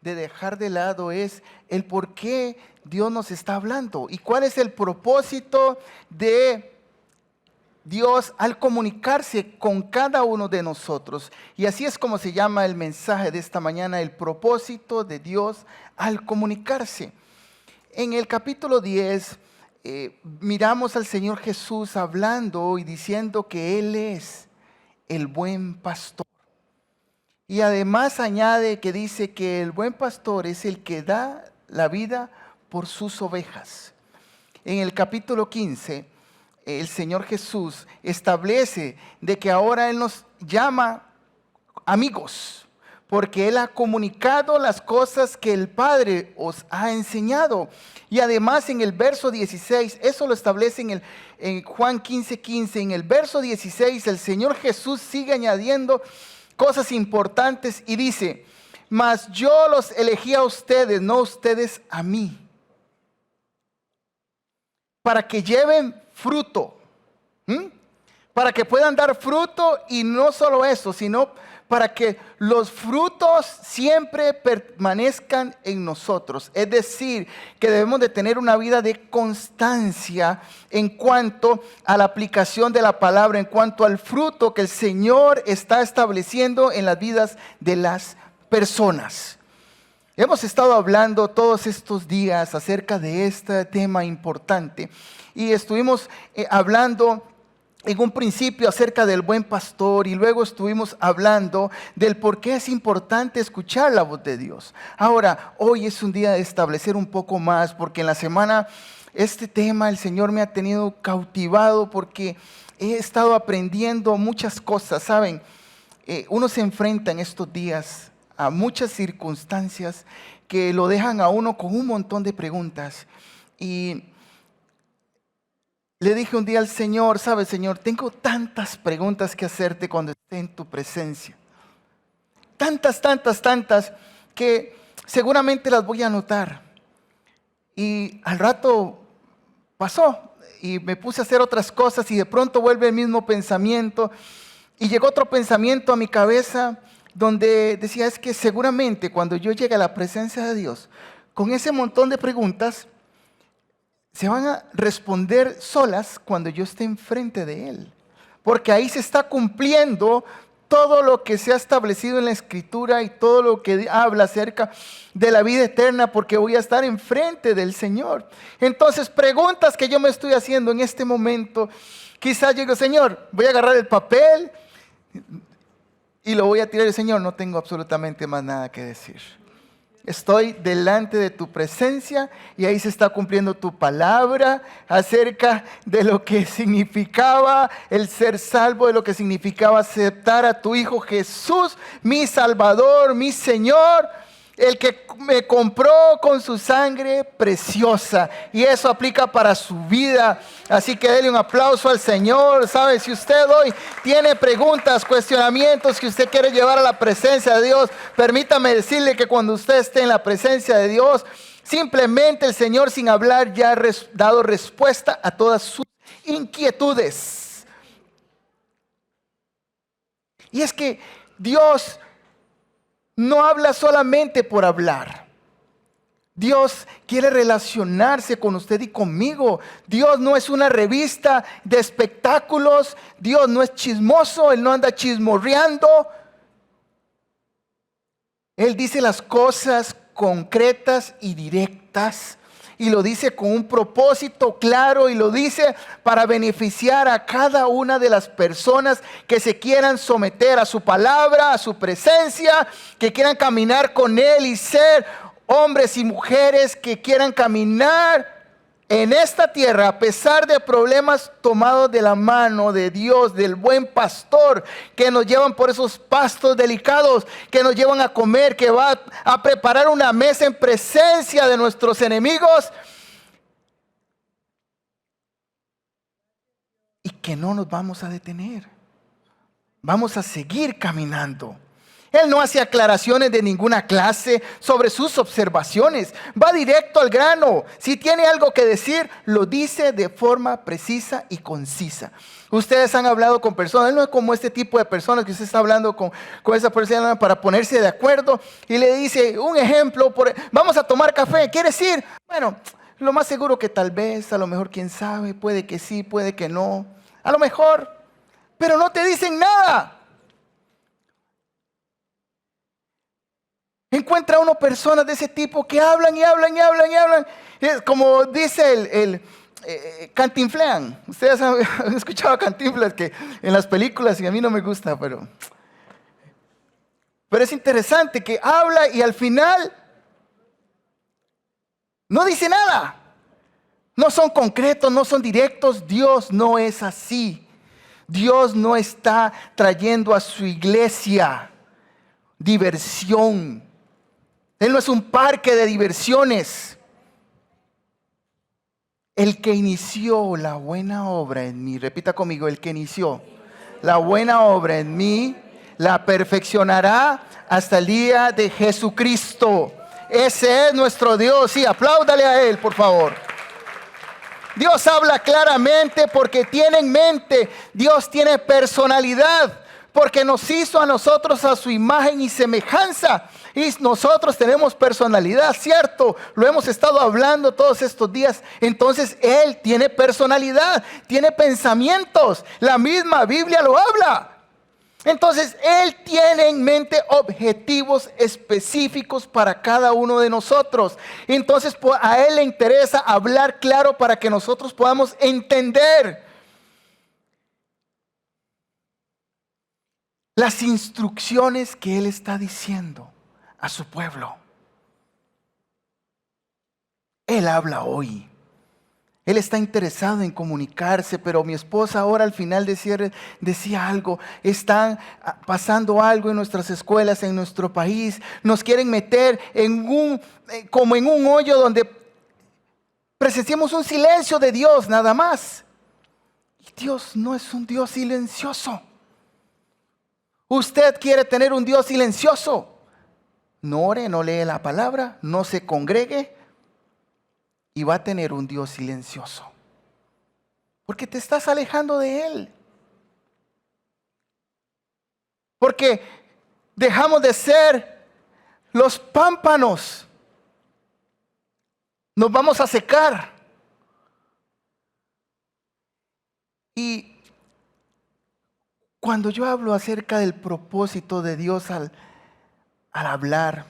de dejar de lado es el por qué Dios nos está hablando y cuál es el propósito de Dios al comunicarse con cada uno de nosotros. Y así es como se llama el mensaje de esta mañana, el propósito de Dios al comunicarse. En el capítulo 10 miramos al Señor Jesús hablando y diciendo que Él es el buen pastor. Y además añade que dice que el buen pastor es el que da la vida por sus ovejas. En el capítulo 15, el Señor Jesús establece de que ahora Él nos llama amigos, porque Él ha comunicado las cosas que el Padre os ha enseñado. Y además en el verso 16, eso lo establece en Juan 15:15, en el verso 16 el Señor Jesús sigue añadiendo cosas importantes y dice: mas yo los elegí a ustedes, no ustedes a mí, para que lleven fruto, para que puedan dar fruto, y no solo eso, sino para que los frutos siempre permanezcan en nosotros. Es decir, que debemos de tener una vida de constancia en cuanto a la aplicación de la palabra, en cuanto al fruto que el Señor está estableciendo en las vidas de las personas. Hemos estado hablando todos estos días acerca de este tema importante y estuvimos hablando en un principio acerca del buen pastor y luego estuvimos hablando del por qué es importante escuchar la voz de Dios. Ahora, hoy es un día de establecer un poco más, porque en la semana este tema el Señor me ha tenido cautivado porque he estado aprendiendo muchas cosas. Saben, uno se enfrenta en estos días a muchas circunstancias que lo dejan a uno con un montón de preguntas. Y le dije un día al Señor: ¿sabes, Señor? Tengo tantas preguntas que hacerte cuando esté en tu presencia. Tantas, que seguramente las voy a anotar. Y al rato pasó y me puse a hacer otras cosas y de pronto vuelve el mismo pensamiento. Y llegó otro pensamiento a mi cabeza donde decía: es que seguramente cuando yo llegue a la presencia de Dios, con ese montón de preguntas, se van a responder solas cuando yo esté enfrente de Él. Porque ahí se está cumpliendo todo lo que se ha establecido en la Escritura y todo lo que habla acerca de la vida eterna, porque voy a estar enfrente del Señor. Entonces, preguntas que yo me estoy haciendo en este momento, quizás yo digo: Señor, voy a agarrar el papel y lo voy a tirar. Señor, no tengo absolutamente más nada que decir. Estoy delante de tu presencia y ahí se está cumpliendo tu palabra acerca de lo que significaba el ser salvo, de lo que significaba aceptar a tu Hijo Jesús, mi Salvador, mi Señor, el que me compró con su sangre preciosa. Y eso aplica para su vida. Así que dele un aplauso al Señor. ¿Sabe? Si usted hoy tiene preguntas, cuestionamientos que usted quiere llevar a la presencia de Dios, permítame decirle que cuando usted esté en la presencia de Dios, simplemente el Señor, sin hablar, ya ha dado respuesta a todas sus inquietudes. Y es que Dios no habla solamente por hablar. Dios quiere relacionarse con usted y conmigo. Dios no es una revista de espectáculos. Dios no es chismoso. Él no anda chismorreando. Él dice las cosas concretas y directas. Y lo dice con un propósito claro, y lo dice para beneficiar a cada una de las personas que se quieran someter a su palabra, a su presencia, que quieran caminar con Él y ser hombres y mujeres que quieran caminar en esta tierra a pesar de problemas, tomados de la mano de Dios, del buen pastor, que nos llevan por esos pastos delicados, que nos llevan a comer, que va a preparar una mesa en presencia de nuestros enemigos, y que no nos vamos a detener. Vamos a seguir caminando. Él no hace aclaraciones de ninguna clase sobre sus observaciones. Va directo al grano. Si tiene algo que decir, lo dice de forma precisa y concisa. Ustedes han hablado con personas, no es como este tipo de personas que usted está hablando con esa persona para ponerse de acuerdo y le dice un ejemplo, vamos a tomar café, ¿quieres ir? Bueno, lo más seguro que tal vez, a lo mejor quién sabe, puede que sí, puede que no, a lo mejor, pero no te dicen nada. Encuentra uno personas de ese tipo que hablan y hablan y hablan y hablan. Es como dice cantinflean. Ustedes han escuchado a Cantinflas que en las películas, y a mí no me gusta, pero es interesante que habla y al final no dice nada. No son concretos, no son directos. Dios no es así. Dios no está trayendo a su iglesia diversión. Él no es un parque de diversiones. El que inició la buena obra en mí, repita conmigo, el que inició la buena obra en mí, la perfeccionará hasta el día de Jesucristo. Ese es nuestro Dios. Sí, apláudale a Él, por favor. Dios habla claramente porque tiene en mente, Dios tiene personalidad, porque nos hizo a nosotros a su imagen y semejanza. Y nosotros tenemos personalidad, ¿cierto? Lo hemos estado hablando todos estos días. Entonces Él tiene personalidad, tiene pensamientos. La misma Biblia lo habla. Entonces Él tiene en mente objetivos específicos para cada uno de nosotros. Entonces a Él le interesa hablar claro para que nosotros podamos entender las instrucciones que Él está diciendo a su pueblo. Él habla hoy. Él está interesado en comunicarse, pero mi esposa ahora al final decía algo. Están pasando algo en nuestras escuelas, en nuestro país. Nos quieren meter como en un hoyo donde presenciemos un silencio de Dios nada más. Y Dios no es un Dios silencioso. Usted quiere tener un Dios silencioso. No ore, no lee la palabra, no se congregue y va a tener un Dios silencioso. Porque te estás alejando de Él. Porque dejamos de ser los pámpanos. Nos vamos a secar. Y cuando yo hablo acerca del propósito de Dios al hablar,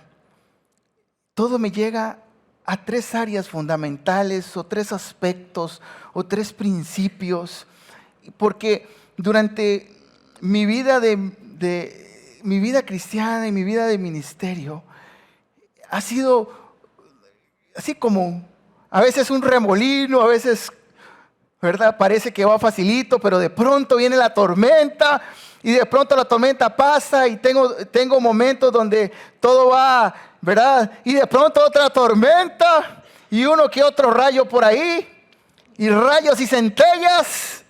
todo me llega a tres áreas fundamentales o tres aspectos o tres principios, porque durante mi vida mi vida cristiana y mi vida de ministerio ha sido así como a veces un remolino, a veces, ¿verdad? Parece que va facilito, pero de pronto viene la tormenta y de pronto la tormenta pasa y tengo momentos donde todo va, ¿verdad? Y de pronto otra tormenta y uno que otro rayo por ahí y rayos y centellas.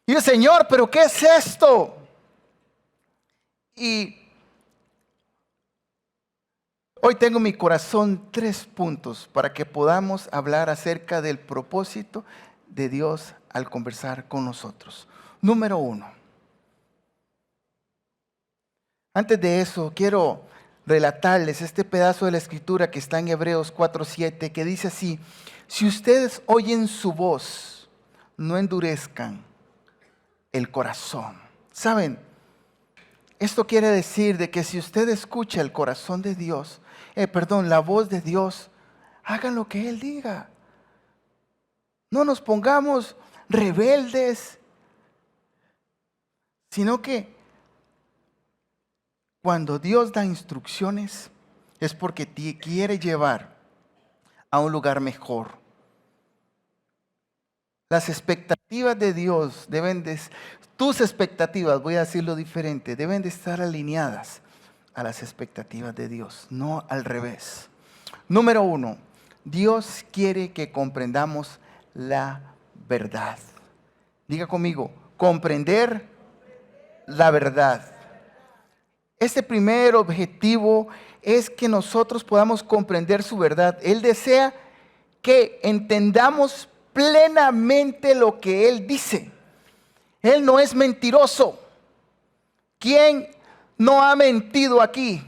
Y yo, Señor, ¿pero qué es esto? Y hoy tengo en mi corazón 3 puntos para que podamos hablar acerca del propósito de Dios al conversar con nosotros. Número 1. Antes de eso, quiero relatarles este pedazo de la escritura que está en Hebreos 4:7, que dice así: si ustedes oyen su voz, no endurezcan el corazón. ¿Saben? Esto quiere decir de que si usted escucha el corazón de Dios, la voz de Dios, hagan lo que Él diga. No nos pongamos rebeldes, sino que cuando Dios da instrucciones es porque te quiere llevar a un lugar mejor. Las expectativas de Dios tus expectativas, voy a decirlo diferente, deben de estar alineadas a las expectativas de Dios, no al revés. Número 1, Dios quiere que comprendamos la verdad. Diga conmigo, comprender la verdad. Este primer objetivo es que nosotros podamos comprender su verdad. Él desea que entendamos plenamente lo que Él dice. Él no es mentiroso. ¿Quién no ha mentido aquí?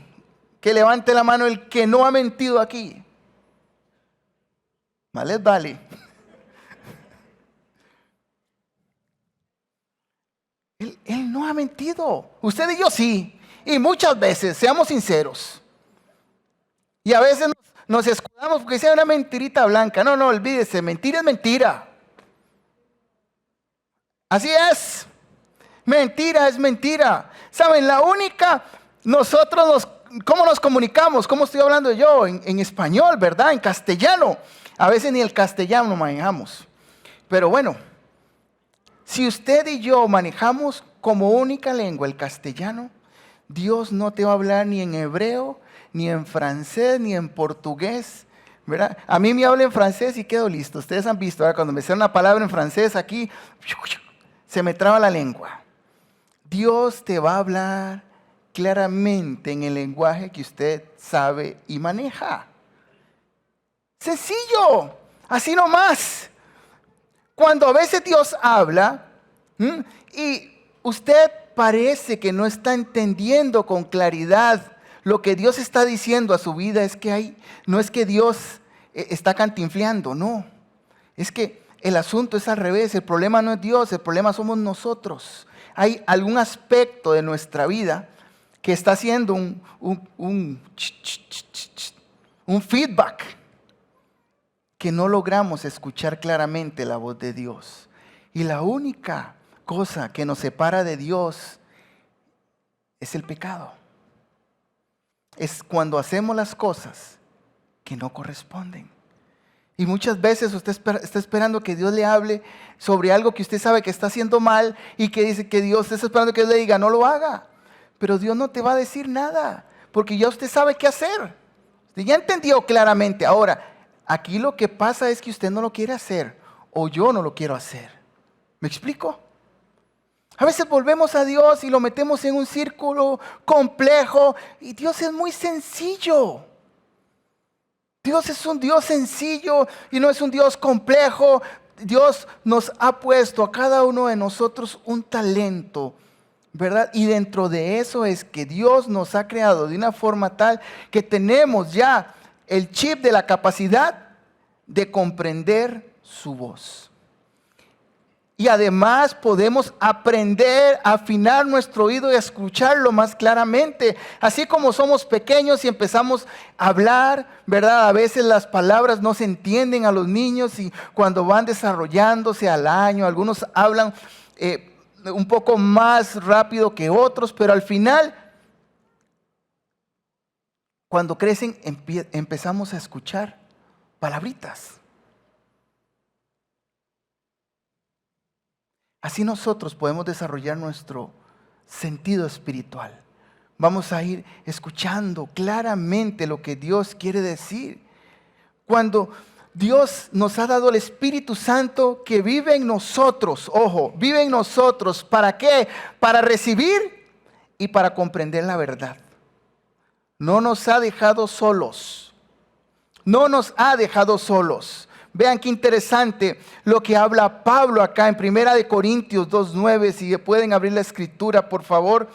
Que levante la mano el que no ha mentido aquí. Más les vale. Él no ha mentido. Usted y yo sí. Y muchas veces, seamos sinceros. Y a veces nos escudamos porque sea una mentirita blanca. No, olvídese, mentira es mentira. Así es. Mentira es mentira. ¿Saben? La única, ¿cómo nos comunicamos? ¿Cómo estoy hablando yo? En español, ¿verdad? En castellano. A veces ni el castellano manejamos. Pero bueno, si usted y yo manejamos como única lengua el castellano, Dios no te va a hablar ni en hebreo, ni en francés, ni en portugués, ¿verdad? A mí me habla en francés y quedo listo. Ustedes han visto, ¿verdad? Cuando me sale una palabra en francés aquí, se me traba la lengua. Dios te va a hablar claramente en el lenguaje que usted sabe y maneja. Sencillo, así nomás. Cuando a veces Dios habla y usted parece que no está entendiendo con claridad lo que Dios está diciendo a su vida, no es que Dios está cantinfleando, no. Es que el asunto es al revés. El problema no es Dios, el problema somos nosotros. Hay algún aspecto de nuestra vida que está haciendo un feedback, que no logramos escuchar claramente la voz de Dios. Y la única cosa que nos separa de Dios es el pecado. Es cuando hacemos las cosas que no corresponden. Y muchas veces usted está esperando que Dios le hable sobre algo que usted sabe que está haciendo mal y que dice que Dios está esperando que Dios le diga, no lo haga. Pero Dios no te va a decir nada, porque ya usted sabe qué hacer. Usted ya entendió claramente. Ahora, aquí lo que pasa es que usted no lo quiere hacer o yo no lo quiero hacer. ¿Me explico? A veces volvemos a Dios y lo metemos en un círculo complejo y Dios es muy sencillo. Dios es un Dios sencillo y no es un Dios complejo. Dios nos ha puesto a cada uno de nosotros un talento, ¿verdad? Y dentro de eso es que Dios nos ha creado de una forma tal que tenemos ya el chip de la capacidad de comprender su voz. Y además podemos aprender a afinar nuestro oído y a escucharlo más claramente. Así como somos pequeños y empezamos a hablar, ¿verdad? A veces las palabras no se entienden a los niños y cuando van desarrollándose al año, algunos hablan un poco más rápido que otros, pero al final, cuando crecen, empezamos a escuchar palabritas. Así nosotros podemos desarrollar nuestro sentido espiritual. Vamos a ir escuchando claramente lo que Dios quiere decir. Cuando Dios nos ha dado el Espíritu Santo que vive en nosotros, ojo, vive en nosotros, ¿para qué? Para recibir y para comprender la verdad. No nos ha dejado solos. No nos ha dejado solos. Vean qué interesante lo que habla Pablo acá en 1 Corintios 2:9. Si pueden abrir la escritura, por favor.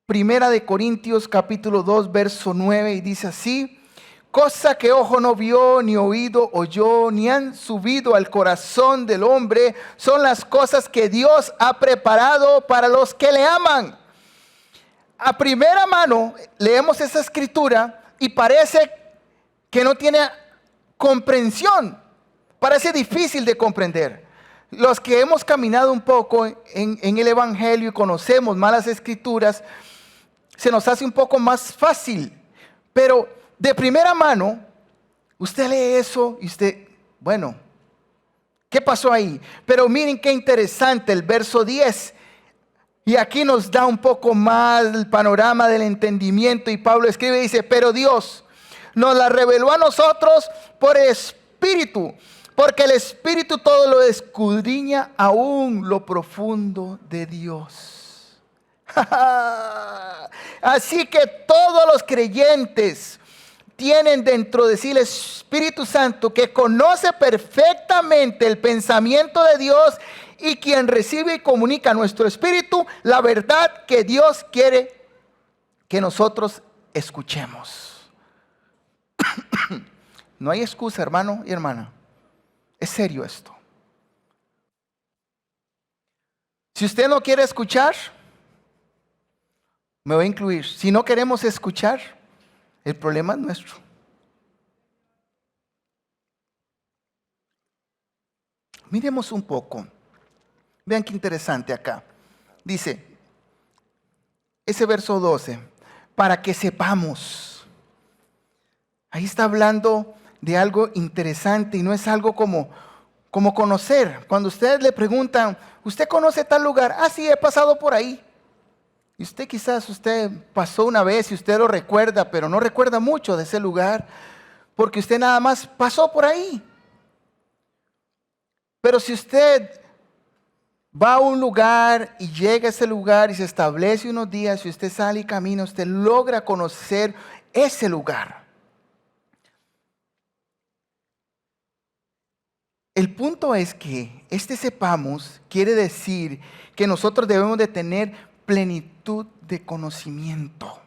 1 Corintios capítulo 2, verso 9. Y dice así: cosa que ojo no vio, ni oído oyó, ni han subido al corazón del hombre, son las cosas que Dios ha preparado para los que le aman. A primera mano leemos esa escritura y parece que no tiene comprensión, parece difícil de comprender. Los que hemos caminado un poco en el Evangelio y conocemos más las Escrituras, se nos hace un poco más fácil. Pero de primera mano, usted lee eso y usted, bueno, ¿qué pasó ahí? Pero miren qué interesante el verso 10. Y aquí nos da un poco más el panorama del entendimiento. Y Pablo escribe y dice: pero Dios nos la reveló a nosotros por Espíritu, Porque el Espíritu todo lo escudriña aún lo profundo de Dios. Así que todos los creyentes tienen dentro de sí el Espíritu Santo que conoce perfectamente el pensamiento de Dios y quien recibe y comunica a nuestro espíritu la verdad que Dios quiere que nosotros escuchemos. No hay excusa, hermano y hermana. Es serio esto. Si usted no quiere escuchar, me voy a incluir. Si no queremos escuchar, el problema es nuestro. Miremos un poco. Vean qué interesante acá. Dice, ese verso 12, para que sepamos. Ahí está hablando de algo interesante y no es algo como conocer. Cuando ustedes le preguntan, ¿usted conoce tal lugar? Ah, sí, he pasado por ahí. Y usted pasó una vez y usted lo recuerda, pero no recuerda mucho de ese lugar, porque usted nada más pasó por ahí. Pero si usted va a un lugar y llega a ese lugar y se establece unos días, si usted sale y camina, usted logra conocer ese lugar. El punto es que sepamos quiere decir que nosotros debemos de tener plenitud de conocimiento.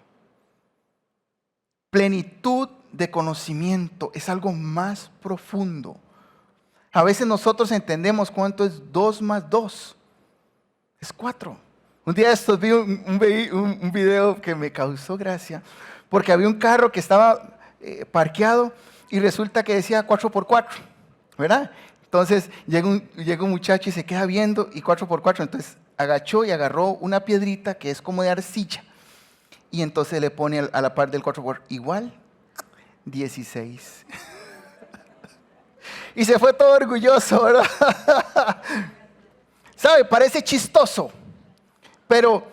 Plenitud de conocimiento es algo más profundo. A veces nosotros entendemos cuánto es 2 más 2. Es 4. Un día estos vi un video que me causó gracia, porque había un carro que estaba parqueado y resulta que decía 4x4, ¿verdad? Entonces llega un muchacho y se queda viendo y 4x4, entonces agachó y agarró una piedrita que es como de arcilla y entonces le pone a la par del 4x4 igual 16. Y se fue todo orgulloso, ¿verdad? ¿Sabe? Parece chistoso, pero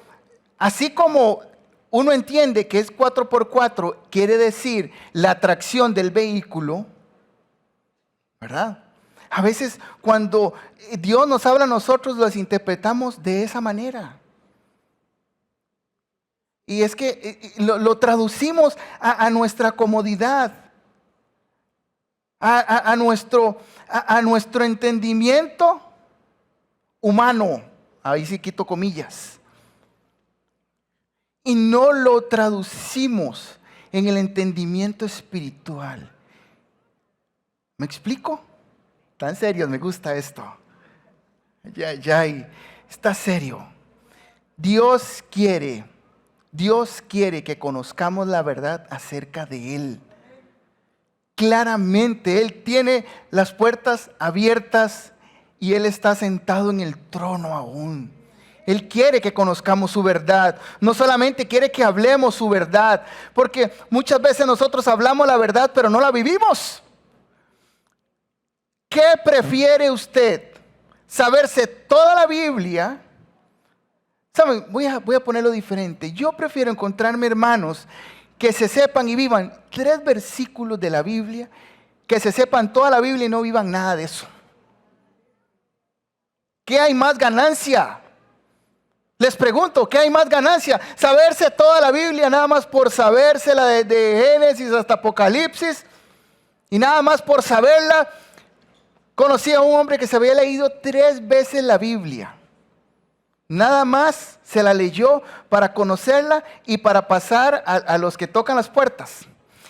así como uno entiende que es 4x4, quiere decir la tracción del vehículo, ¿verdad? A veces cuando Dios nos habla a nosotros, los interpretamos de esa manera. Y es que lo traducimos a nuestra comodidad, a nuestro entendimiento humano. Ahí sí quito comillas. Y no lo traducimos en el entendimiento espiritual. ¿Me explico? Tan serio, me gusta esto. Ya, está serio. Dios quiere que conozcamos la verdad acerca de Él. Claramente, Él tiene las puertas abiertas y Él está sentado en el trono aún. Él quiere que conozcamos su verdad. No solamente quiere que hablemos su verdad, porque muchas veces nosotros hablamos la verdad, pero no la vivimos. ¿Qué prefiere usted? ¿Saberse toda la Biblia? ¿Saben? Voy a ponerlo diferente. Yo prefiero encontrarme hermanos que se sepan y vivan 3 versículos de la Biblia, que se sepan toda la Biblia y no vivan nada de eso. ¿Qué hay más ganancia? Les pregunto, ¿qué hay más ganancia? ¿Saberse toda la Biblia nada más por sabérsela de Génesis hasta Apocalipsis? Y nada más por saberla. Conocí a un hombre que se había leído 3 veces la Biblia. Nada más se la leyó para conocerla y para pasar a los que tocan las puertas.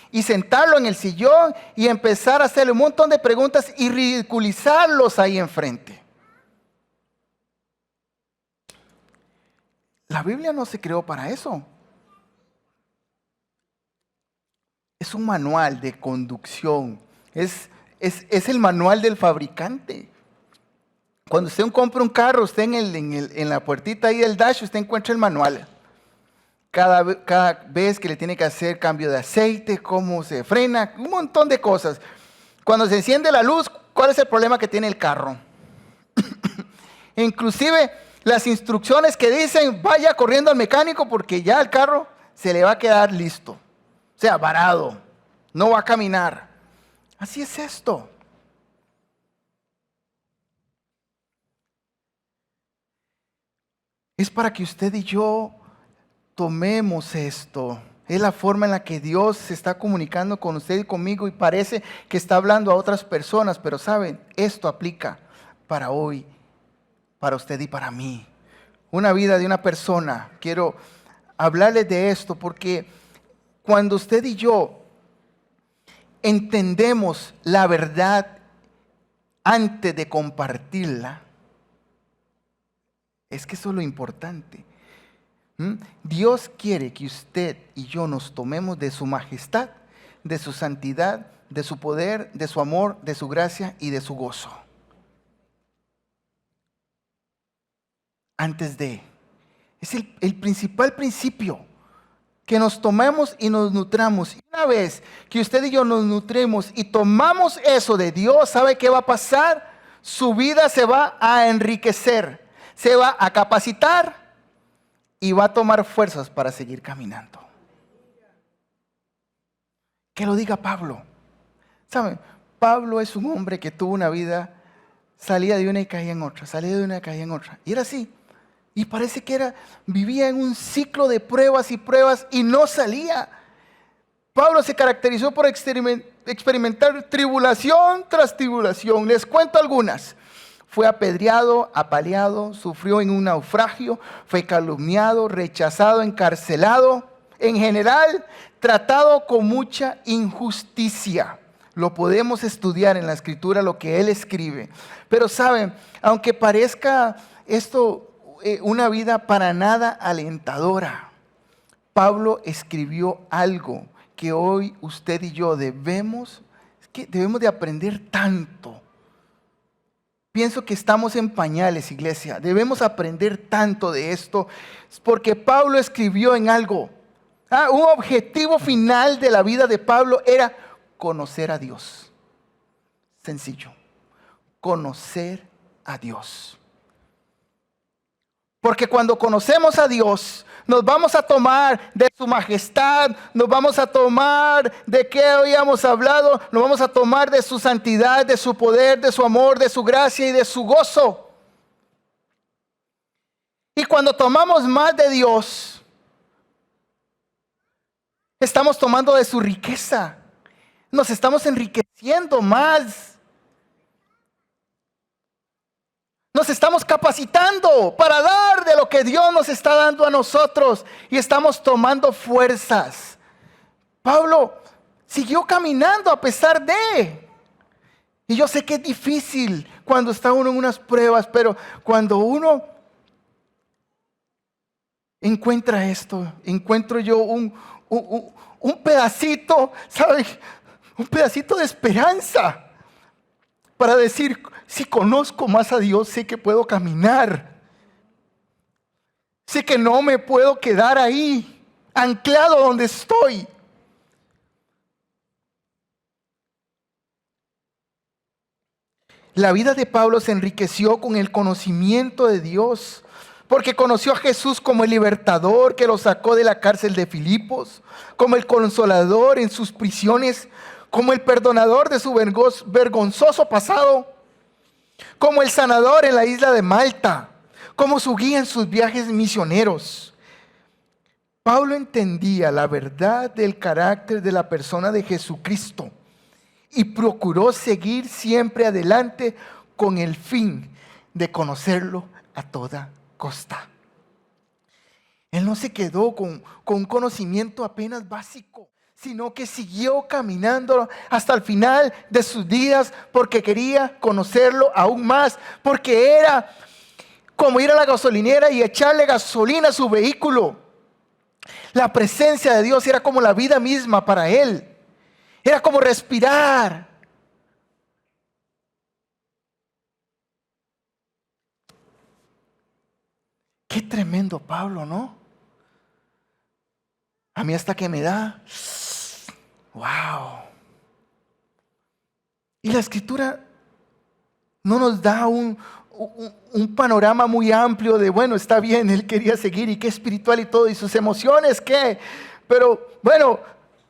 Y sentarlo en el sillón y empezar a hacerle un montón de preguntas y ridiculizarlos ahí enfrente. La Biblia no se creó para eso. Es un manual de conducción. Es el manual del fabricante. Cuando usted compra un carro, usted en la puertita ahí del dash, usted encuentra el manual. Cada vez que le tiene que hacer cambio de aceite, cómo se frena, un montón de cosas. Cuando se enciende la luz, ¿cuál es el problema que tiene el carro? Inclusive las instrucciones que dicen, vaya corriendo al mecánico porque ya el carro se le va a quedar listo. O sea, varado, no va a caminar. Así es esto. Es para que usted y yo tomemos esto. Es la forma en la que Dios se está comunicando con usted y conmigo y parece que está hablando a otras personas, pero saben, esto aplica para hoy, para usted y para mí. Una vida de una persona. Quiero hablarles de esto porque cuando usted y yo entendemos la verdad antes de compartirla, es que eso es lo importante. Dios quiere que usted y yo nos tomemos de su majestad, de su santidad, de su poder, de su amor, de su gracia y de su gozo. Antes de. Es el principal principio. Que nos tomemos y nos nutramos. Y una vez que usted y yo nos nutremos y tomamos eso de Dios, ¿sabe qué va a pasar? Su vida se va a enriquecer, se va a capacitar y va a tomar fuerzas para seguir caminando. Que lo diga Pablo. ¿Saben? Pablo es un hombre que tuvo una vida, salía de una y caía en otra, salía de una y caía en otra. Y era así. Y parece que vivía en un ciclo de pruebas y pruebas y no salía. Pablo se caracterizó por experimentar tribulación tras tribulación. Les cuento algunas. Fue apedreado, apaleado, sufrió en un naufragio, fue calumniado, rechazado, encarcelado. En general, tratado con mucha injusticia. Lo podemos estudiar en la Escritura, lo que él escribe. Pero saben, aunque parezca esto una vida para nada alentadora, Pablo escribió algo que hoy usted y yo debemos de aprender tanto. Pienso que estamos en pañales, iglesia. Debemos aprender tanto de esto porque Pablo escribió en algo. Un objetivo final de la vida de Pablo era conocer a Dios. Sencillo. Conocer a Dios. Porque cuando conocemos a Dios, nos vamos a tomar de su majestad, nos vamos a tomar de qué habíamos hablado, nos vamos a tomar de su santidad, de su poder, de su amor, de su gracia y de su gozo. Y cuando tomamos más de Dios, estamos tomando de su riqueza, nos estamos enriqueciendo más. Nos estamos capacitando para dar de lo que Dios nos está dando a nosotros y estamos tomando fuerzas. Pablo siguió caminando a pesar de. Y yo sé que es difícil cuando está uno en unas pruebas, pero cuando uno encuentra esto, encuentro yo un pedacito, ¿sabe? Un pedacito de esperanza para decir, si conozco más a Dios, sé que puedo caminar. Sé que no me puedo quedar ahí, anclado donde estoy. La vida de Pablo se enriqueció con el conocimiento de Dios, porque conoció a Jesús como el libertador que lo sacó de la cárcel de Filipos, como el consolador en sus prisiones, como el perdonador de su vergonzoso pasado, como el sanador en la isla de Malta, como su guía en sus viajes misioneros. Pablo entendía la verdad del carácter de la persona de Jesucristo y procuró seguir siempre adelante con el fin de conocerlo a toda costa. Él no se quedó con un conocimiento apenas básico, sino que siguió caminando hasta el final de sus días porque quería conocerlo aún más, porque era como ir a la gasolinera y echarle gasolina a su vehículo. La presencia de Dios era como la vida misma para él, era como respirar. Qué tremendo Pablo, ¿no? A mí hasta que me da, wow. Y la Escritura no nos da un panorama muy amplio de, bueno, está bien, él quería seguir y qué espiritual y todo, y sus emociones, ¿qué? Pero bueno,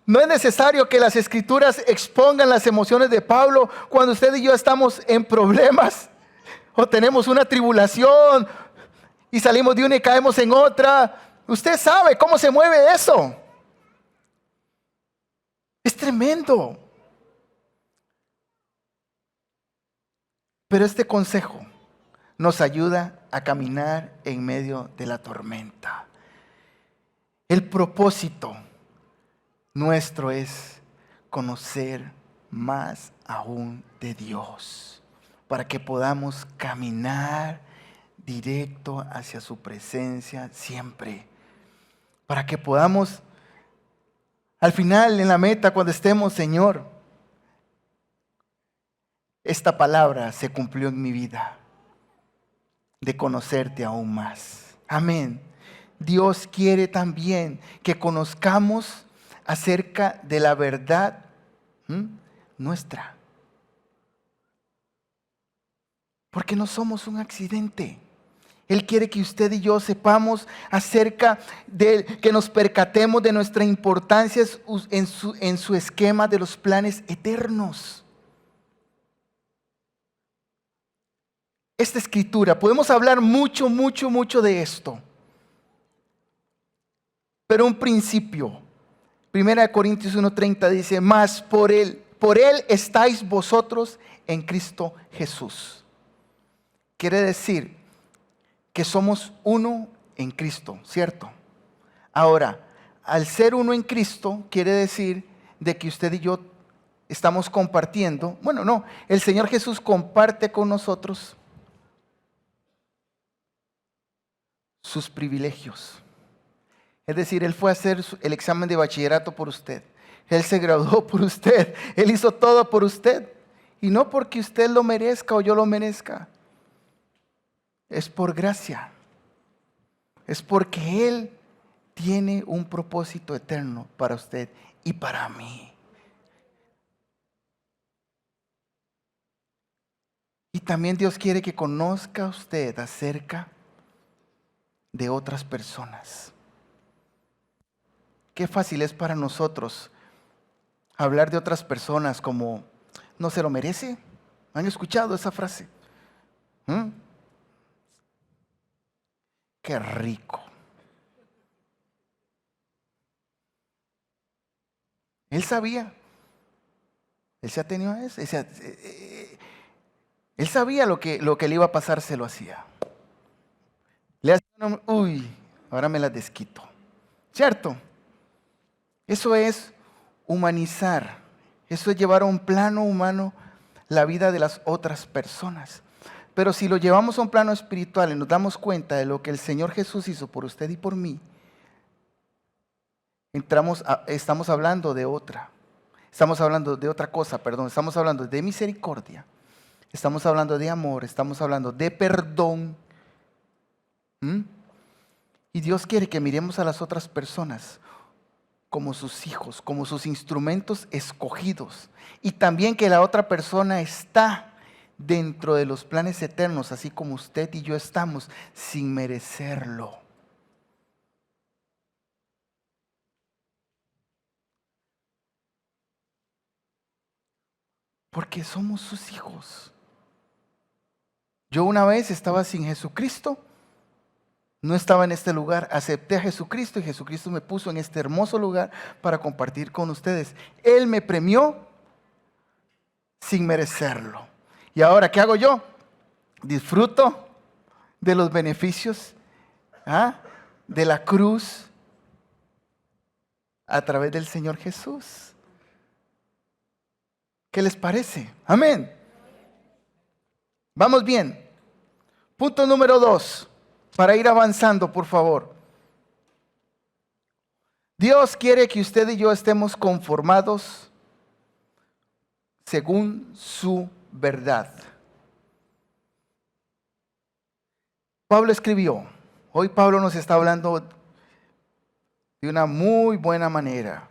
no es necesario que las Escrituras expongan las emociones de Pablo cuando usted y yo estamos en problemas o tenemos una tribulación y salimos de una y caemos en otra. Usted sabe cómo se mueve eso. Es tremendo. Pero este consejo nos ayuda a caminar en medio de la tormenta. El propósito nuestro es conocer más aún de Dios, para que podamos caminar directo hacia su presencia siempre. Para que podamos, al final, en la meta, cuando estemos, Señor, esta palabra se cumplió en mi vida, de conocerte aún más. Amén. Dios quiere también que conozcamos acerca de la verdad nuestra. Porque no somos un accidente. Él quiere que usted y yo sepamos acerca de, que nos percatemos de nuestra importancia en su esquema de los planes eternos. Esta escritura, podemos hablar mucho de esto. Pero un principio, 1 Corintios 1:30 dice, mas por él estáis vosotros en Cristo Jesús. Quiere decir que somos uno en Cristo, ¿cierto? Ahora, al ser uno en Cristo, quiere decir de que usted y yo estamos compartiendo. Bueno, no, el Señor Jesús comparte con nosotros sus privilegios. Es decir, Él fue a hacer el examen de bachillerato por usted. Él se graduó por usted. Él hizo todo por usted. Y no porque usted lo merezca o yo lo merezca. Es por gracia. Es porque Él tiene un propósito eterno para usted y para mí. Y también Dios quiere que conozca usted acerca de otras personas. Qué fácil es para nosotros hablar de otras personas como no se lo merece. ¿Han escuchado esa frase? Qué rico. Él sabía. Él se atenió a eso. Él sabía lo que le iba a pasar, se lo hacía. Le hacía, uy, ahora me la desquito. ¿Cierto? Eso es humanizar. Eso es llevar a un plano humano la vida de las otras personas. Pero si lo llevamos a un plano espiritual y nos damos cuenta de lo que el Señor Jesús hizo por usted y por mí, estamos hablando de otra. Estamos hablando de otra cosa, perdón. Estamos hablando de misericordia. Estamos hablando de amor. Estamos hablando de perdón. Y Dios quiere que miremos a las otras personas como sus hijos, como sus instrumentos escogidos. Y también que la otra persona está dentro de los planes eternos, así como usted y yo estamos, sin merecerlo. Porque somos sus hijos. Yo una vez estaba sin Jesucristo. No estaba en este lugar, acepté a Jesucristo y Jesucristo me puso en este hermoso lugar para compartir con ustedes. Él me premió sin merecerlo. ¿Y ahora qué hago yo? Disfruto de los beneficios de la cruz a través del Señor Jesús. ¿Qué les parece? Amén. Vamos bien. Punto número 2. Para ir avanzando, por favor. Dios quiere que usted y yo estemos conformados según su verdad. Pablo escribió, hoy Pablo nos está hablando de una muy buena manera.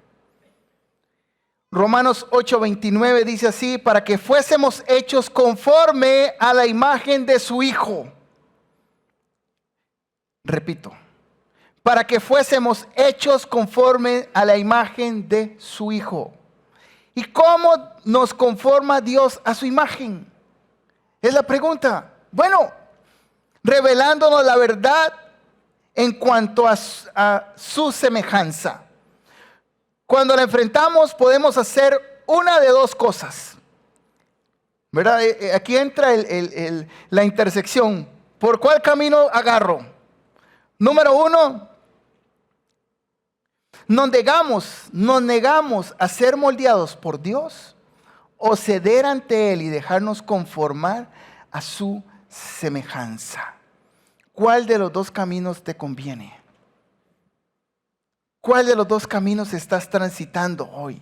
Romanos 8:29 dice así, para que fuésemos hechos conforme a la imagen de su Hijo. Repito, para que fuésemos hechos conforme a la imagen de su Hijo. ¿Y cómo nos conforma Dios a su imagen? Es la pregunta. Bueno, revelándonos la verdad en cuanto a su semejanza. Cuando la enfrentamos podemos hacer una de dos cosas, ¿verdad? Aquí entra la intersección. ¿Por cuál camino agarro? Número uno, nos negamos a ser moldeados por Dios o ceder ante Él y dejarnos conformar a su semejanza. ¿Cuál de los dos caminos te conviene? ¿Cuál de los dos caminos estás transitando hoy?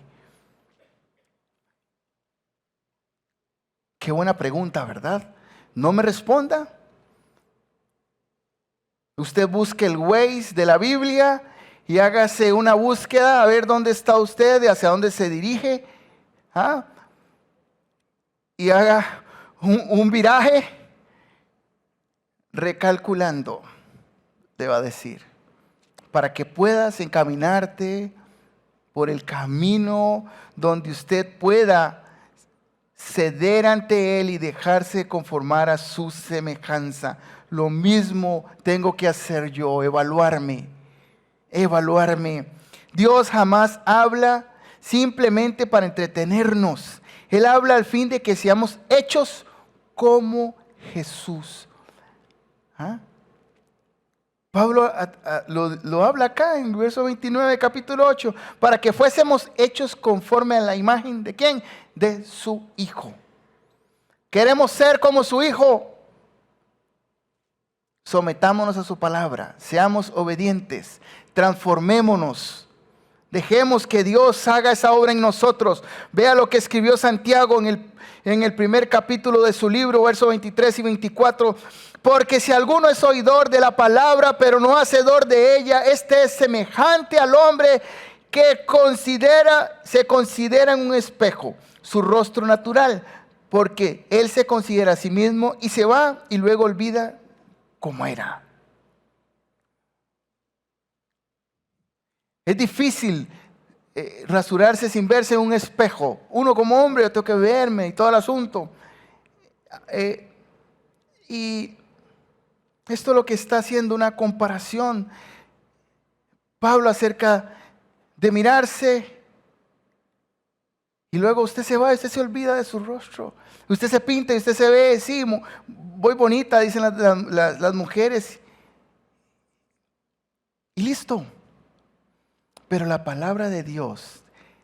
Qué buena pregunta, ¿verdad? No me responda. Usted busque el Waze de la Biblia y hágase una búsqueda a ver dónde está usted y hacia dónde se dirige. Y haga un viraje recalculando, te va a decir, para que puedas encaminarte por el camino donde usted pueda ceder ante Él y dejarse conformar a su semejanza. Lo mismo tengo que hacer yo, evaluarme. Dios jamás habla simplemente para entretenernos. Él habla al fin de que seamos hechos como Jesús. Pablo lo habla acá en el verso 29, capítulo 8, para que fuésemos hechos conforme a la imagen ¿de quién? De su Hijo. Queremos ser como su Hijo. Sometámonos a su palabra, seamos obedientes, transformémonos. Dejemos que Dios haga esa obra en nosotros. Vea lo que escribió Santiago en el primer capítulo de su libro, versos 23 y 24. Porque si alguno es oidor de la palabra, pero no hacedor de ella, este es semejante al hombre que se considera en un espejo su rostro natural. Porque él se considera a sí mismo y se va y luego olvida cómo era. Es difícil rasurarse sin verse en un espejo. Uno como hombre, yo tengo que verme y todo el asunto. Y esto es lo que está haciendo una comparación Pablo acerca de mirarse y luego usted se va, usted se olvida de su rostro. Usted se pinta y usted se ve, sí, voy bonita, dicen las mujeres. Y listo. Pero la palabra de Dios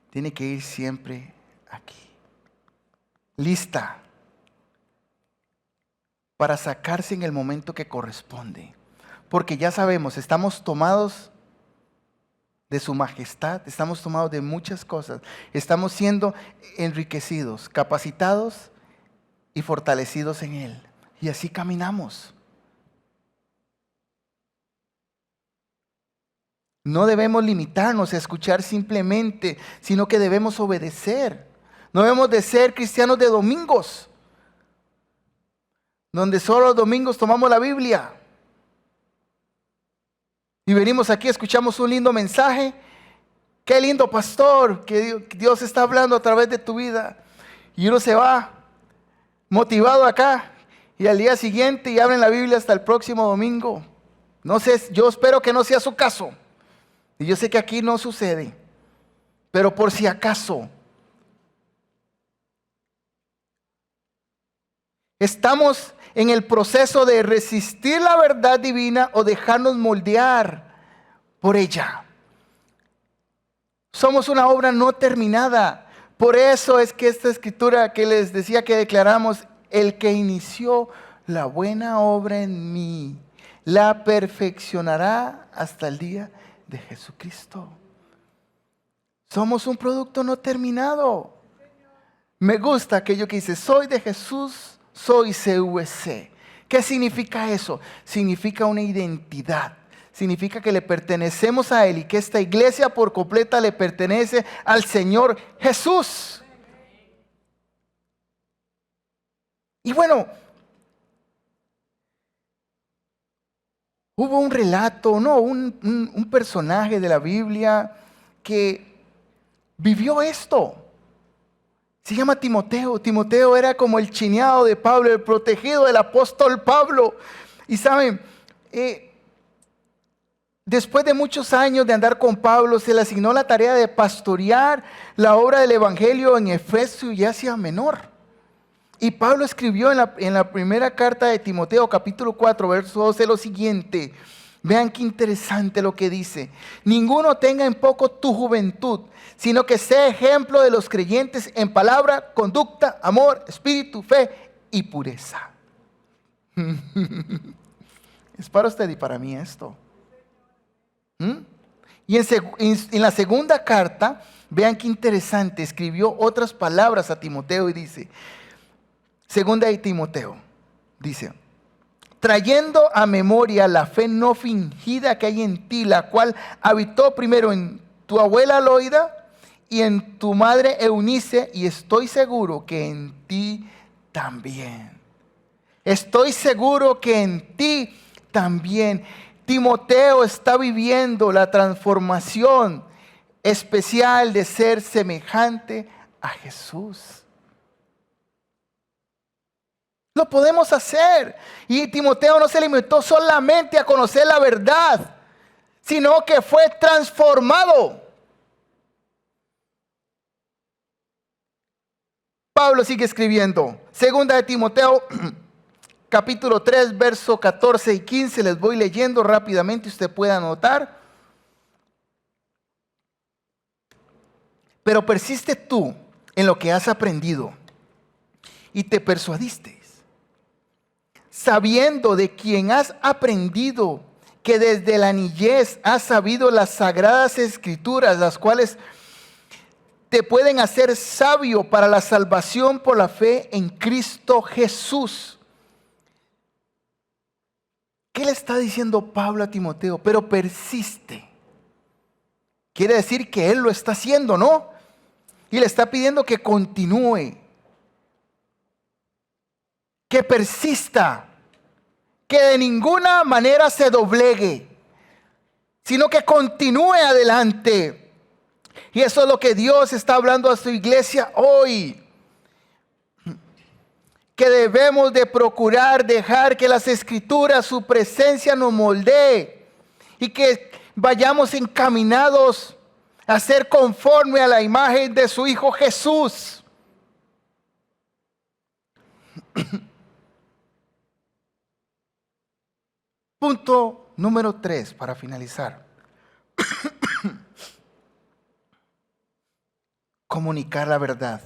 tiene que ir siempre aquí, lista para sacarse en el momento que corresponde. Porque ya sabemos, estamos tomados de su majestad, estamos tomados de muchas cosas. Estamos siendo enriquecidos, capacitados y fortalecidos en Él. Y así caminamos. No debemos limitarnos a escuchar simplemente, sino que debemos obedecer. No debemos de ser cristianos de domingos, donde solo los domingos tomamos la Biblia. Y venimos aquí, escuchamos un lindo mensaje. Qué lindo pastor, que Dios está hablando a través de tu vida. Y uno se va motivado acá y al día siguiente y abren la Biblia hasta el próximo domingo. No sé, yo espero que no sea su caso. Y yo sé que aquí no sucede, pero por si acaso, estamos en el proceso de resistir la verdad divina o dejarnos moldear por ella. Somos una obra no terminada. Por eso es que esta escritura que les decía que declaramos, el que inició la buena obra en mí, la perfeccionará hasta el día de Jesucristo. Somos un producto no terminado. Me gusta aquello que dice, soy de Jesús, soy CVC. ¿Qué significa eso? Significa una identidad. Significa que le pertenecemos a Él y que esta iglesia por completa le pertenece al Señor Jesús. Y bueno, hubo un relato, un personaje de la Biblia que vivió esto. Se llama Timoteo. Timoteo era como el chineado de Pablo, el protegido del apóstol Pablo. Y saben, después de muchos años de andar con Pablo, se le asignó la tarea de pastorear la obra del Evangelio en Efesio y Asia Menor. Y Pablo escribió en la primera carta de Timoteo, capítulo 4, verso 12, lo siguiente. Vean qué interesante lo que dice. Ninguno tenga en poco tu juventud, sino que sea ejemplo de los creyentes en palabra, conducta, amor, espíritu, fe y pureza. Es para usted y para mí esto. Y en la segunda carta, vean qué interesante, escribió otras palabras a Timoteo y dice, segunda de Timoteo, dice, trayendo a memoria la fe no fingida que hay en ti, la cual habitó primero en tu abuela Loida y en tu madre Eunice, y estoy seguro que en ti también. Estoy seguro que en ti también. Timoteo está viviendo la transformación especial de ser semejante a Jesús. Lo podemos hacer. Y Timoteo no se limitó solamente a conocer la verdad, sino que fue transformado. Pablo sigue escribiendo. Segunda de Timoteo, capítulo 3, verso 14 y 15. Les voy leyendo rápidamente, usted puede anotar. Pero persiste tú en lo que has aprendido y te persuadiste, sabiendo de quien has aprendido, que desde la niñez has sabido las sagradas escrituras, las cuales te pueden hacer sabio para la salvación por la fe en Cristo Jesús. ¿Qué le está diciendo Pablo a Timoteo? Pero persiste. Quiere decir que él lo está haciendo, ¿no? Y le está pidiendo que continúe, que persista, que de ninguna manera se doblegue, sino que continúe adelante. Y eso es lo que Dios está hablando a su iglesia hoy. Que debemos de procurar dejar que las escrituras, su presencia nos moldee. Y que vayamos encaminados a ser conforme a la imagen de su Hijo Jesús. Punto número 3 para finalizar. Comunicar la verdad.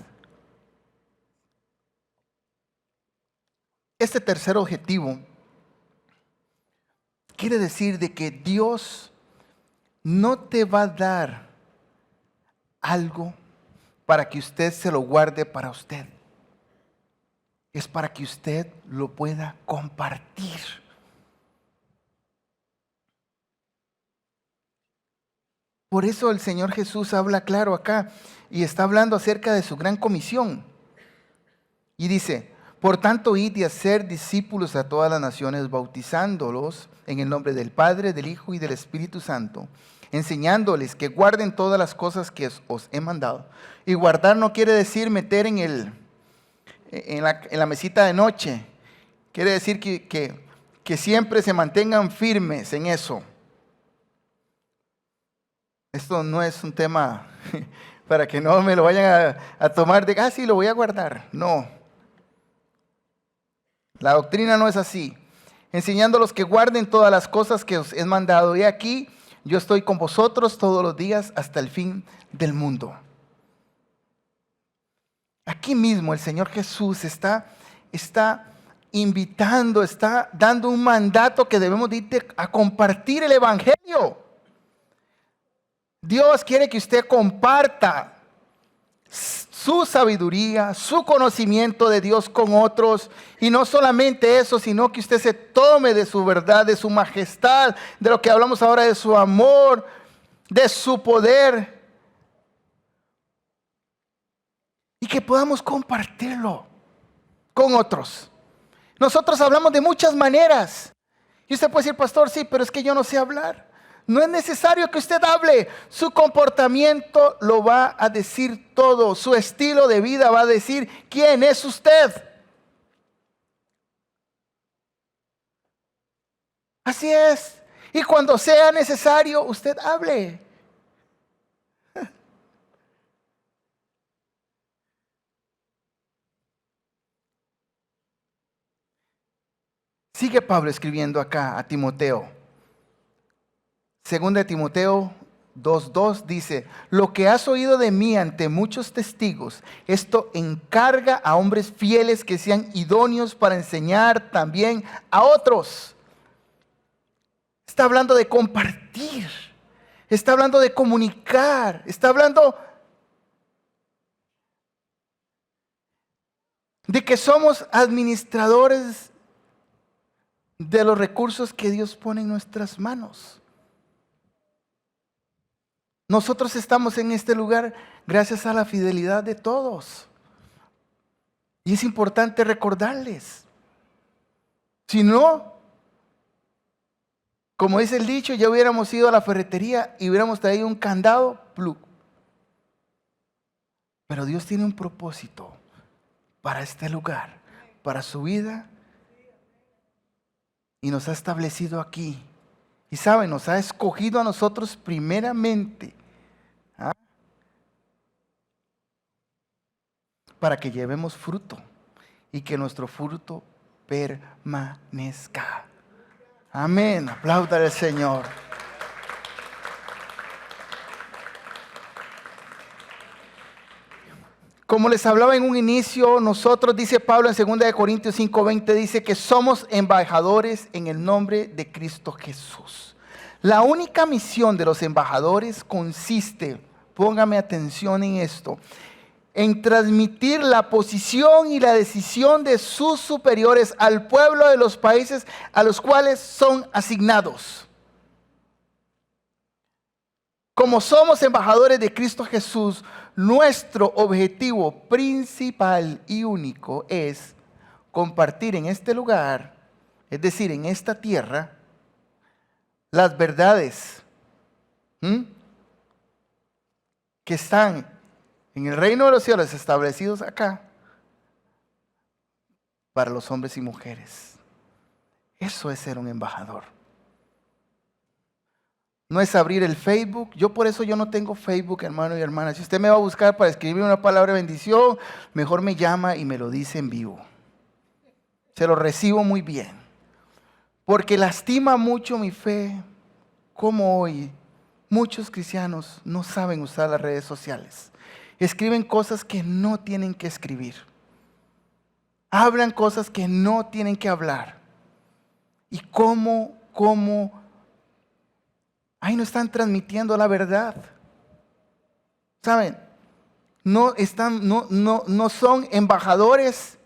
Este tercer objetivo quiere decir de que Dios no te va a dar algo para que usted se lo guarde para usted. Es para que usted lo pueda compartir. Por eso el Señor Jesús habla claro acá y está hablando acerca de su gran comisión. Y dice, por tanto, id y hacer discípulos a todas las naciones, bautizándolos en el nombre del Padre, del Hijo y del Espíritu Santo, enseñándoles que guarden todas las cosas que os he mandado. Y guardar no quiere decir meter en la mesita de noche. Quiere decir que siempre se mantengan firmes en eso. Esto no es un tema para que no me lo vayan a tomar de, sí, lo voy a guardar. No. La doctrina no es así. Enseñándolos que guarden todas las cosas que os he mandado. Y aquí yo estoy con vosotros todos los días hasta el fin del mundo. Aquí mismo el Señor Jesús está invitando, está dando un mandato que debemos de ir a compartir el Evangelio. Dios quiere que usted comparta su sabiduría, su conocimiento de Dios con otros. Y no solamente eso, sino que usted se tome de su verdad, de su majestad, de lo que hablamos ahora, de su amor, de su poder. Y que podamos compartirlo con otros. Nosotros hablamos de muchas maneras. Y usted puede decir, pastor, sí, pero es que yo no sé hablar. No es necesario que usted hable. Su comportamiento lo va a decir todo. Su estilo de vida va a decir quién es usted. Así es. Y cuando sea necesario, usted hable. Sigue Pablo escribiendo acá a Timoteo. Segunda de Timoteo 2:2 dice: lo que has oído de mí ante muchos testigos, esto encarga a hombres fieles que sean idóneos para enseñar también a otros. Está hablando de compartir, está hablando de comunicar, está hablando de que somos administradores de los recursos que Dios pone en nuestras manos. Nosotros estamos en este lugar gracias a la fidelidad de todos. Y es importante recordarles. Si no, como dice el dicho, ya hubiéramos ido a la ferretería y hubiéramos traído un candado, plug. Pero Dios tiene un propósito para este lugar, para su vida. Y nos ha establecido aquí. Y saben, nos ha escogido a nosotros primeramente. Para que llevemos fruto y que nuestro fruto permanezca. Amén. Aplauda al Señor. Como les hablaba en un inicio, nosotros, dice Pablo en 2 Corintios 5:20, dice que somos embajadores en el nombre de Cristo Jesús. La única misión de los embajadores consiste, póngame atención en esto, en transmitir la posición y la decisión de sus superiores al pueblo de los países a los cuales son asignados. Como somos embajadores de Cristo Jesús, nuestro objetivo principal y único es compartir en este lugar, es decir, en esta tierra, las verdades que están en el reino de los cielos establecidos acá para los hombres y mujeres. Eso es ser un embajador. No es abrir el Facebook. Por eso yo no tengo Facebook, hermano y hermana. Si usted me va a buscar para escribir una palabra de bendición, mejor me llama y me lo dice en vivo. Se lo recibo muy bien. Porque lastima mucho mi fe, como hoy muchos cristianos no saben usar las redes sociales. Escriben cosas que no tienen que escribir. Hablan cosas que no tienen que hablar. Y cómo ahí no están transmitiendo la verdad. ¿Saben? No son embajadores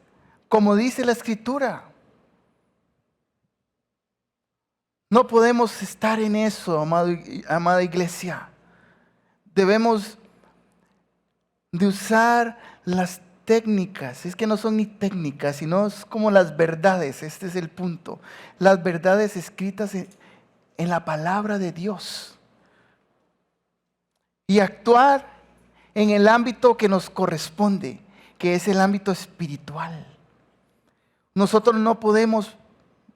como dice la Escritura. No podemos estar en eso, amada iglesia. Debemos de usar las técnicas. Es que no son ni técnicas, sino es como las verdades. Este es el punto. Las verdades escritas en la palabra de Dios. Y actuar en el ámbito que nos corresponde, que es el ámbito espiritual. Nosotros no podemos,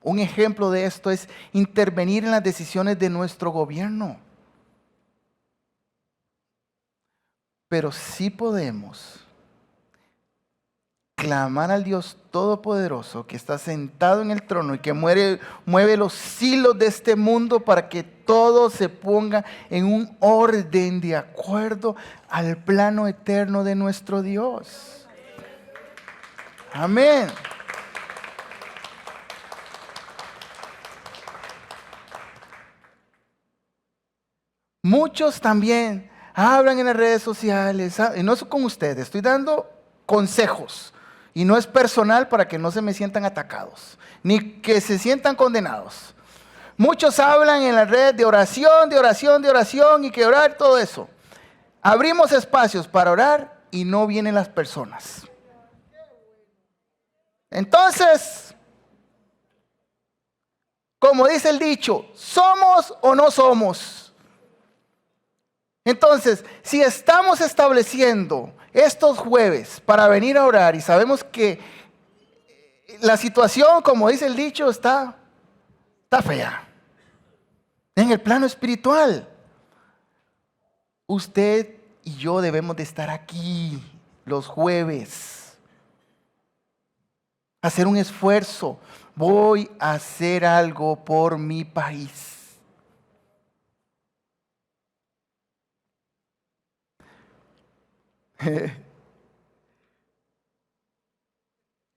un ejemplo de esto es intervenir en las decisiones de nuestro gobierno. Pero sí podemos clamar al Dios Todopoderoso que está sentado en el trono y que mueve los hilos de este mundo para que todo se ponga en un orden de acuerdo al plano eterno de nuestro Dios. Amén. Muchos también hablan en las redes sociales, y no es con ustedes, estoy dando consejos. Y no es personal para que no se me sientan atacados, ni que se sientan condenados. Muchos hablan en las redes de oración y que orar, todo eso. Abrimos espacios para orar y no vienen las personas. Entonces, como dice el dicho, ¿somos o no somos? Entonces, si estamos estableciendo estos jueves para venir a orar y sabemos que la situación, como dice el dicho, está fea. En el plano espiritual, usted y yo debemos de estar aquí los jueves. Hacer un esfuerzo. Voy a hacer algo por mi país.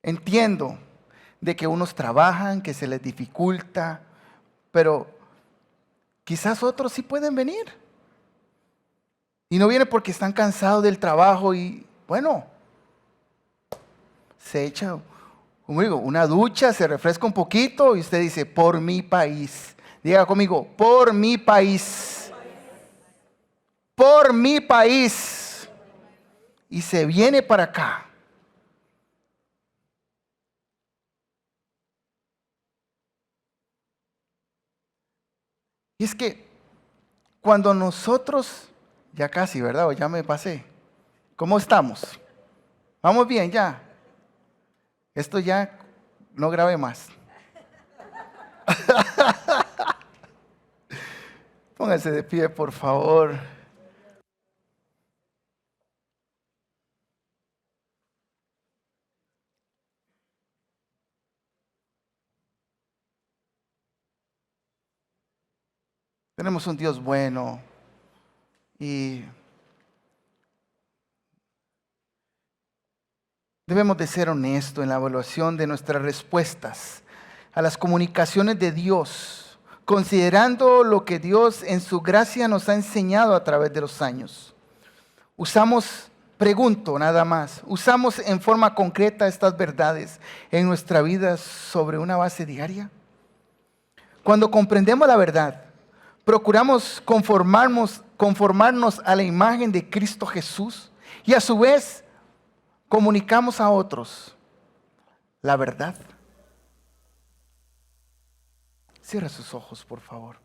Entiendo de que unos trabajan, que se les dificulta, pero quizás otros sí pueden venir. Y no vienen porque están cansados del trabajo y, bueno, se echa, como digo, una ducha, se refresca un poquito y usted dice, por mi país. Diga conmigo, por mi país. Por mi país. Y se viene para acá. Y es que cuando nosotros, ya casi, ¿verdad? O ya me pasé. ¿Cómo estamos? ¿Vamos bien ya? Esto ya no grabe más. Pónganse de pie, por favor. Tenemos un Dios bueno y debemos de ser honestos en la evaluación de nuestras respuestas a las comunicaciones de Dios, considerando lo que Dios en su gracia nos ha enseñado a través de los años. Pregunto nada más, ¿usamos en forma concreta estas verdades en nuestra vida sobre una base diaria? Cuando comprendemos la verdad, procuramos conformarnos a la imagen de Cristo Jesús y a su vez comunicamos a otros la verdad. Cierra sus ojos, por favor.